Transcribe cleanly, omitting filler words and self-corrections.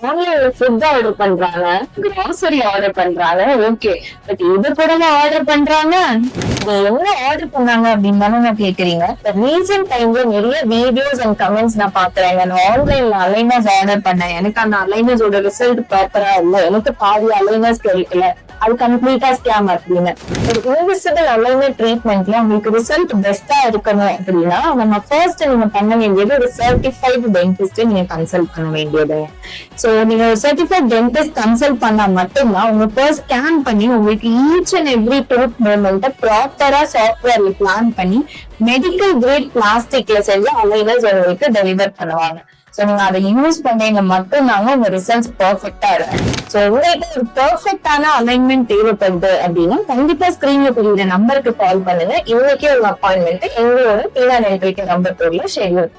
ஆன்லைன்ல food order பண்றாங்க, grocery order பண்றாங்க, ஓகே. பட் இது கூட ஆர்டர் பண்றாங்க, என்ன ஆர்டர் பண்ணாங்க அப்படின்னு தானே நான் கேக்குறீங்க. ரீசன்ட் டைம்ல நிறைய வீடியோஸ் அண்ட் கமெண்ட்ஸ் நான் பாக்குறேன். நான் ஆன்லைன்ல அலைனஸ் ஆர்டர் பண்ணேன், எனக்கு அந்த அலைனஸோட ரிசல்ட் ப்ராப்பரா இல்ல, எனக்கு பாதி அலைனஸ் கிடைக்கல, அது கம்ப்ளீட்டா ஸ்கேம் அப்படின்னு. ஒரு இன்விசிபிள் அலைன்மெண்ட் ட்ரீட்மெண்ட்ல உங்களுக்கு ரிசல்ட் பெஸ்டா இருக்கணும் அப்படின்னா நம்ம ஃபர்ஸ்ட் நீங்க பண்ண வேண்டியது ஒரு சர்டிஃபைடு டென்டிஸ்ட் நீங்க கன்சல்ட் பண்ண வேண்டியது. சோ நீங்க ஒரு சர்டிஃபைட் டென்டிஸ்ட் கன்சல்ட் பண்ணா மட்டும்தான் உங்க ஃபர்ஸ்ட் ஸ்கேன் பண்ணி உங்களுக்கு ஈச் அண்ட் எவ்ரி டூத் மூவ்மெண்ட்டை ப்ராப்பரா சாஃப்ட்வேர்ல பிளான் பண்ணி மெடிக்கல் கிரேட் பிளாஸ்டிக்ல செஞ்சு அலைனஸ் உங்களுக்கு டெலிவர் பண்ணுவாங்க. சோ நீங்க அதை யூஸ் பண்ணீங்க மட்டும்தாங்க உங்க ரிசல்ட்ஸ் பெர்ஃபெக்டா இருக்கும். சோ உங்களுக்கு ஒரு பெர்ஃபெக்டான அலைன்மெண்ட் தேவைப்படுது அப்படின்னா கண்டிப்பா ஸ்கிரீன்ல தெரியுற நம்பருக்கு கால் பண்ணுங்க. இன்னைக்கே ஒரு அப்பாயின்மெண்ட் எங்களோட நம்பர் ஷெட்யூல்